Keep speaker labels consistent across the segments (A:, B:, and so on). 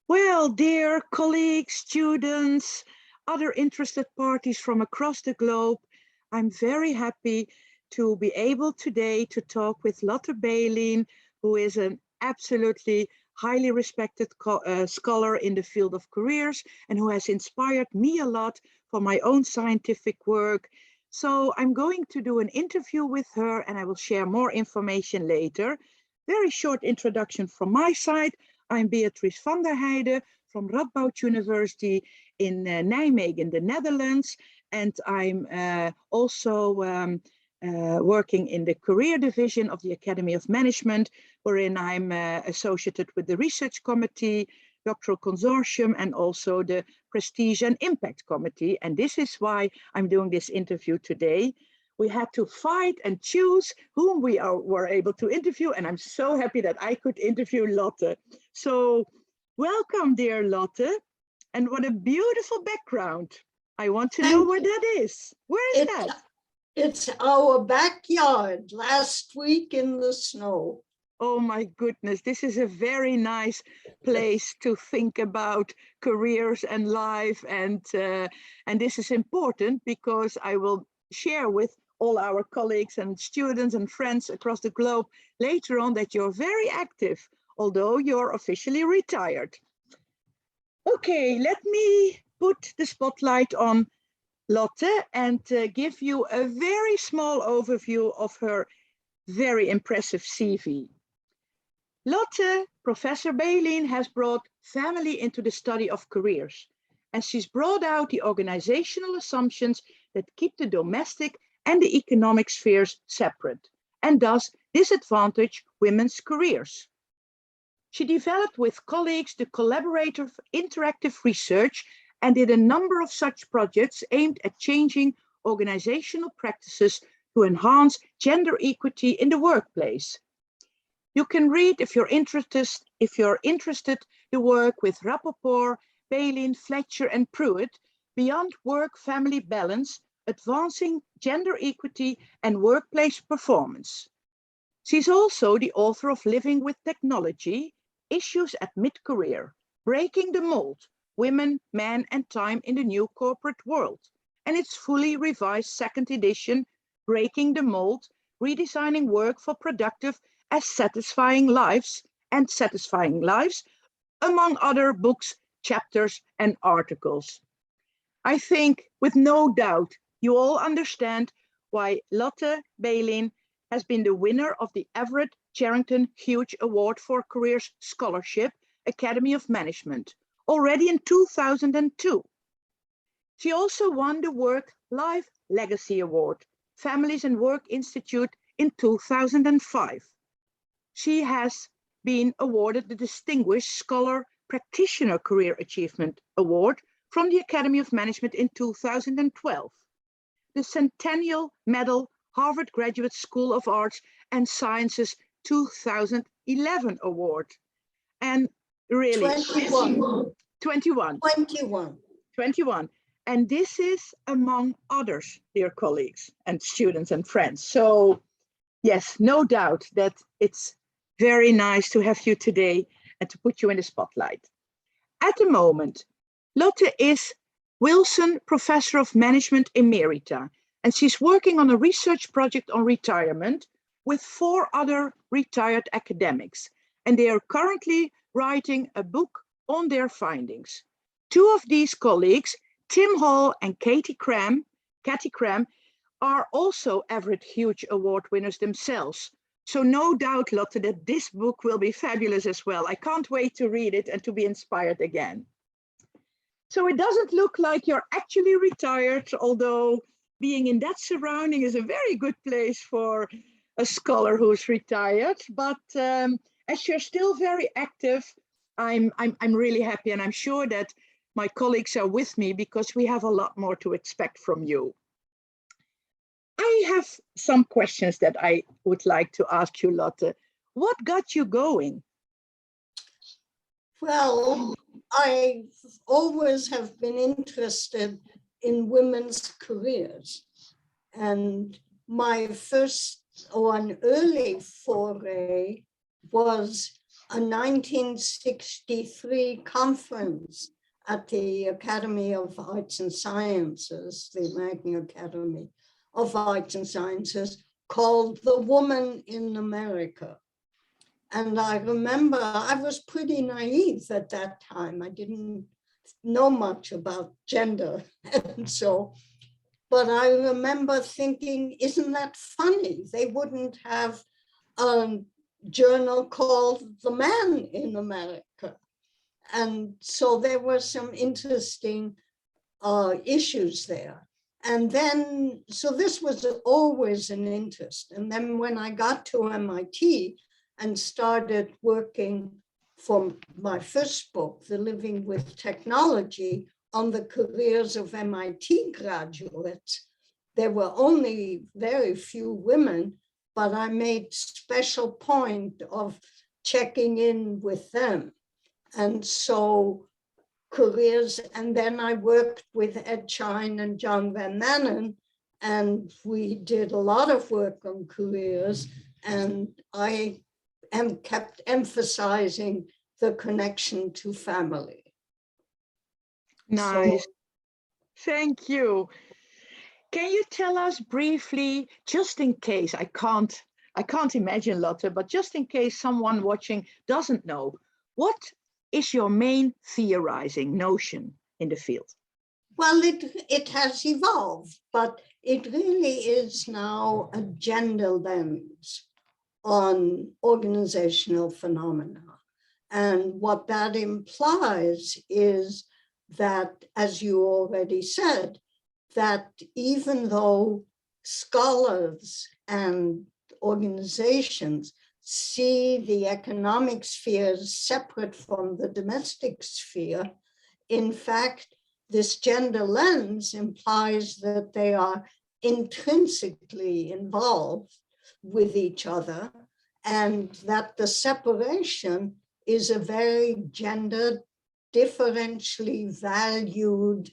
A: Well, dear colleagues, students, other interested parties from across the globe, I'm very happy to be able today to talk with Lotte Bailyn, who is an absolutely highly respected scholar in the field of careers and who has inspired me a lot for my own scientific work. So I'm going to do an interview with her and I will share more information later. Very short introduction from my side. I'm Beatrice Van Der Heijden from Radboud University in Nijmegen, the Netherlands. And I'm also working in the career division of the Academy of Management, wherein I'm associated with the Research Committee, Doctoral Consortium, and also the Prestige and Impact Committee. And this is why I'm doing this interview today. We had to fight and choose whom we were able to interview, and I'm so happy that I could interview Lotte. So welcome, dear Lotte, and what a beautiful background. I want to know where that is. Where is that?
B: It's our backyard last week in the snow.
A: Oh my goodness, this is a very nice place to think about careers and life, and this is important because I will share with all our colleagues and students and friends across the globe later on that you're very active, although you're officially retired. Okay, let me put the spotlight on Lotte and give you a very small overview of her very impressive CV. Lotte, Professor Bailyn, has brought family into the study of careers, and she's brought out the organizational assumptions that keep the domestic and the economic spheres separate, and thus disadvantage women's careers. She developed with colleagues the collaborative interactive research and did a number of such projects aimed at changing organizational practices to enhance gender equity in the workplace. You can read, if you're interested, the work with Rappaport, Bailyn, Fletcher, and Pruitt, Beyond Work-Family Balance, Advancing Gender Equity and Workplace Performance. She's also the author of Living with Technology, Issues at Mid-Career, Breaking the Mold, Women, Men, and Time in the New Corporate World, and its fully revised second edition, Breaking the Mold, Redesigning Work for Productive as Satisfying Lives, among other books, chapters, and articles. I think, with no doubt, you all understand why Lotte Bailyn has been the winner of the Everett Charrington Hughes Award for Careers Scholarship, Academy of Management, already in 2002. She also won the Work-Life Legacy Award, Families and Work Institute, in 2005. She has been awarded the Distinguished Scholar Practitioner Career Achievement Award from the Academy of Management in 2012, the Centennial Medal Harvard Graduate School of Arts and Sciences 2011 Award, and really 21. And this is among others, dear colleagues and students and friends. So yes, no doubt that it's very nice to have you today and to put you in the spotlight. At the moment, Lotte is Wilson Professor of Management Emerita, and she's working on a research project on retirement with 4 other retired academics, and they are currently writing a book on their findings. 2 of these colleagues, Tim Hall and Katie Cram, are also Everett Hughes Award winners themselves. So no doubt, Lotte, that this book will be fabulous as well. I can't wait to read it and to be inspired again. So it doesn't look like you're actually retired, although being in that surrounding is a very good place for a scholar who's retired. But as you're still very active, I'm really happy, and I'm sure that my colleagues are with me because we have a lot more to expect from you. I have some questions that I would like to ask you, Lotte. What got you going?
B: Well, I always have been interested in women's careers. And my first or an early foray was a 1963 conference at the Academy of Arts and Sciences, the American Academy of Arts and Sciences, called The Woman in America. And I remember I was pretty naive at that time. I didn't know much about gender. And so, but I remember thinking, isn't that funny? They wouldn't have a journal called The Man in America. And so there were some interesting issues there. And then, so this was always an interest. And then when I got to MIT and started working for my first book, The Living with Technology, on the careers of MIT graduates, there were only very few women, but I made special point of checking in with them. And so careers, and then I worked with Ed Chine and John Van Manen, and we did a lot of work on careers, and I kept emphasizing the connection to family.
A: Nice.
B: So,
A: thank you. Can you tell us briefly, just in case I can't imagine, Lotte, but just in case someone watching doesn't know, what is your main theorizing notion in the field?
B: well, it has evolved, but it really is now a gender lens on organizational phenomena. And what that implies is that, as you already said, that even though scholars and organizations see the economic sphere as separate from the domestic sphere, in fact, this gender lens implies that they are intrinsically involved with each other, and that the separation is a very gender differentially valued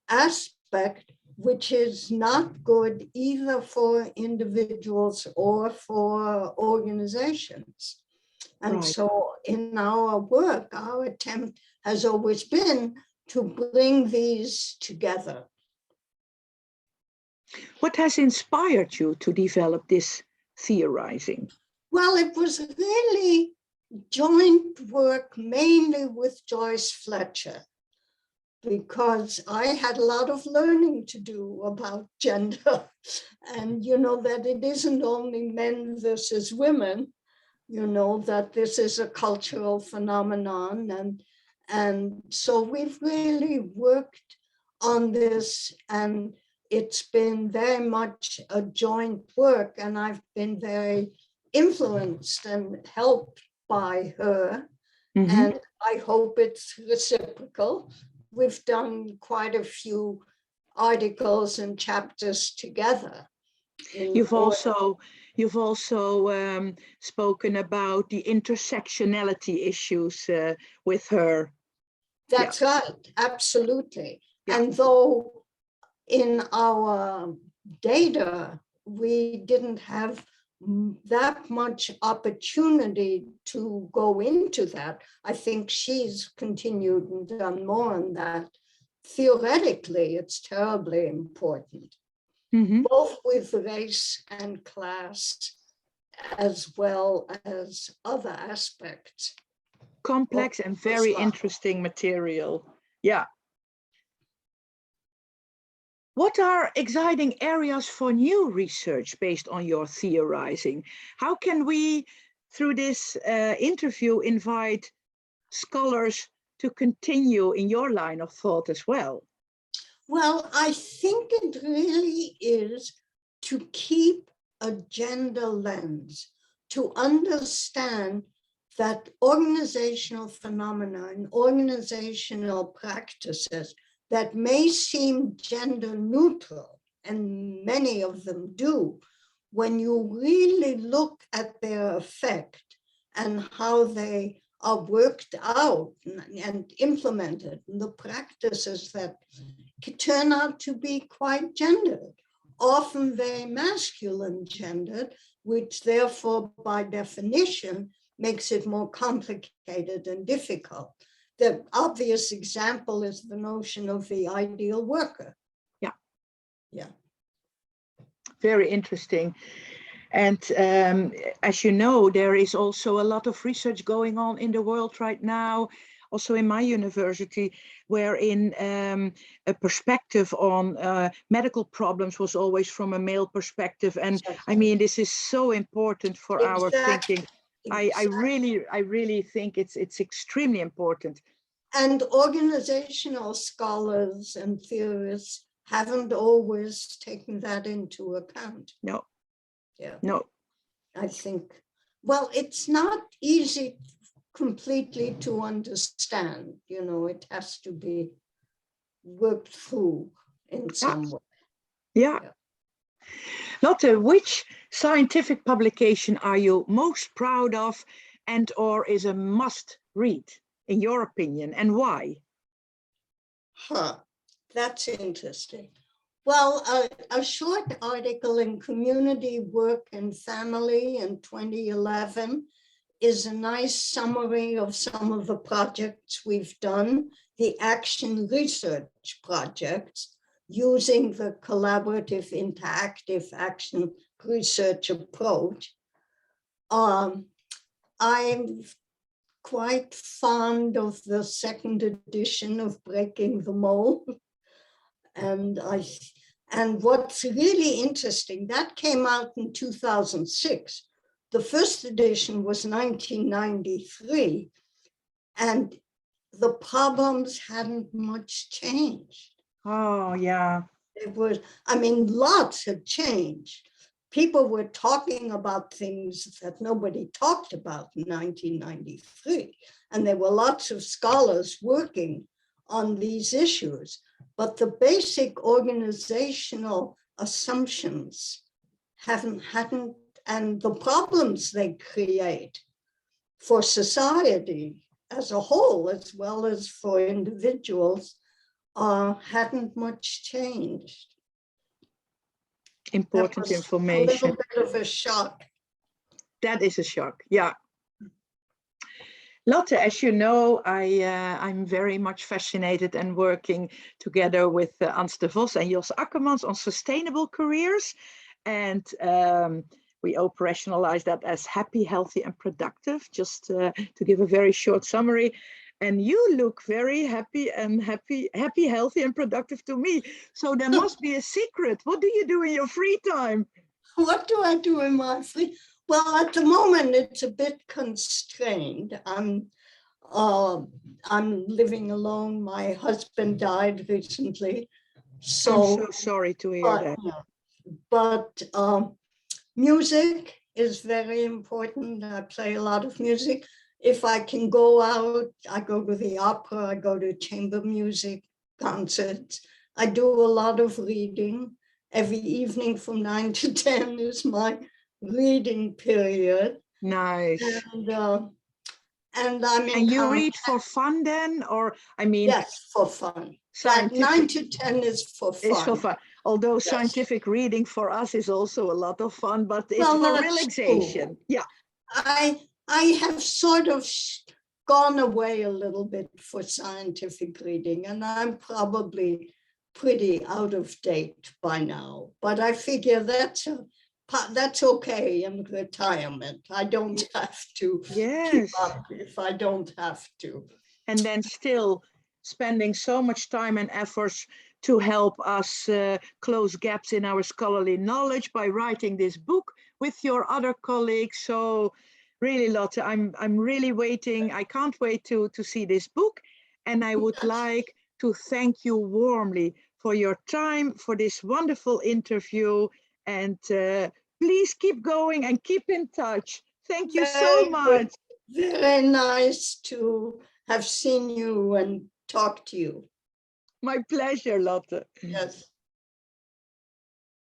B: aspect, which is not good either for individuals or for organizations. And
A: Right.
B: so in our work, our attempt has always been to bring these together.
A: What has inspired you to develop this theorizing?
B: Well, it was really joint work mainly with Joyce Fletcher, because I had a lot of learning to do about gender. And you know that it isn't only men versus women, you know, that this is a cultural phenomenon. And so we've really worked on this, and it's been very much a joint work, and I've been very influenced and helped by her.
A: Mm-hmm.
B: And I hope it's reciprocal. We've done quite a few articles and chapters together.
A: You've also spoken about the intersectionality issues with her.
B: That's right, absolutely.
A: Yeah.
B: And though in our data, we didn't have that much opportunity to go into that, I think she's continued and done more on that. Theoretically, it's terribly important,
A: Mm-hmm.
B: both with race and class, as well as other aspects.
A: Complex and very interesting material. Yeah. What are exciting areas for new research based on your theorizing? How can we, through this interview, invite scholars to continue in your line of thought as well?
B: Well, I think it really is to keep a gender lens, to understand that organizational phenomena and organizational practices that may seem gender neutral, and many of them do, when you really look at their effect and how they are worked out and implemented, and the practices that turn out to be quite gendered, often very masculine gendered, which therefore by definition makes it more complicated and difficult. The obvious example is the notion of the ideal worker.
A: Yeah.
B: Yeah.
A: Very interesting. And as you know, there is also a lot of research going on in the world right now, also in my university, wherein a perspective on medical problems was always from a male perspective. And I mean, this is so important for our thinking. I really think it's extremely important.
B: And organizational scholars and theorists haven't always taken that into account.
A: No.
B: Yeah.
A: No.
B: I think, well, it's not easy completely to understand, you know, it has to be worked through in some way.
A: Yeah. Lotte, which scientific publication are you most proud of and or is a must read, in your opinion, and why?
B: That's interesting. Well, a short article in Community, Work and Family in 2011 is a nice summary of some of the projects we've done, the action research projects, using the collaborative interactive action research approach. I'm quite fond of the second edition of Breaking the Mold. And what's really interesting, that came out in 2006. The first edition was 1993, and the problems hadn't much changed.
A: Oh, yeah.
B: It was, I mean, lots had changed. People were talking about things that nobody talked about in 1993, and there were lots of scholars working on these issues. But the basic organizational assumptions hadn't, and the problems they create for society as a whole, as well as for individuals, hadn't much changed.
A: Important information.
B: A little bit of a shock.
A: That is a shock, yeah. Lotte, as you know, I'm very much fascinated and working together with Ans de Vos and Jos Akkermans on sustainable careers. And we operationalize that as happy, healthy, and productive, just to give a very short summary. And you look very happy, healthy, and productive to me. So there must be a secret. What do you do in your free time?
B: What do I do in my free? Well, at the moment, it's a bit constrained. I'm living alone. My husband died recently. So
A: I'm so sorry to hear that.
B: But music is very important. I play a lot of music. If I can go out, I go to the opera, I go to chamber music concerts. I do a lot of reading. Every evening from 9 to 10 is my reading period.
A: Nice.
B: And I'm
A: and you read for fun then, or I mean?
B: Yes, for fun. That 9 to 10 is for fun.
A: It's for fun. Although yes. Scientific reading for us is also a lot of fun, but it's for relaxation. True. Yeah.
B: I have sort of gone away a little bit for scientific reading, and I'm probably pretty out of date by now. But I figure that's okay in retirement. I don't have to keep up if I don't have to.
A: And then still spending so much time and efforts to help us close gaps in our scholarly knowledge by writing this book with your other colleagues. So really, Lotte, I'm really waiting. I can't wait to see this book. And I would like to thank you warmly for your time, for this wonderful interview. And please keep going and keep in touch. Thank you so much.
B: Very nice to have seen you and talked to you.
A: My pleasure, Lotte.
B: Yes.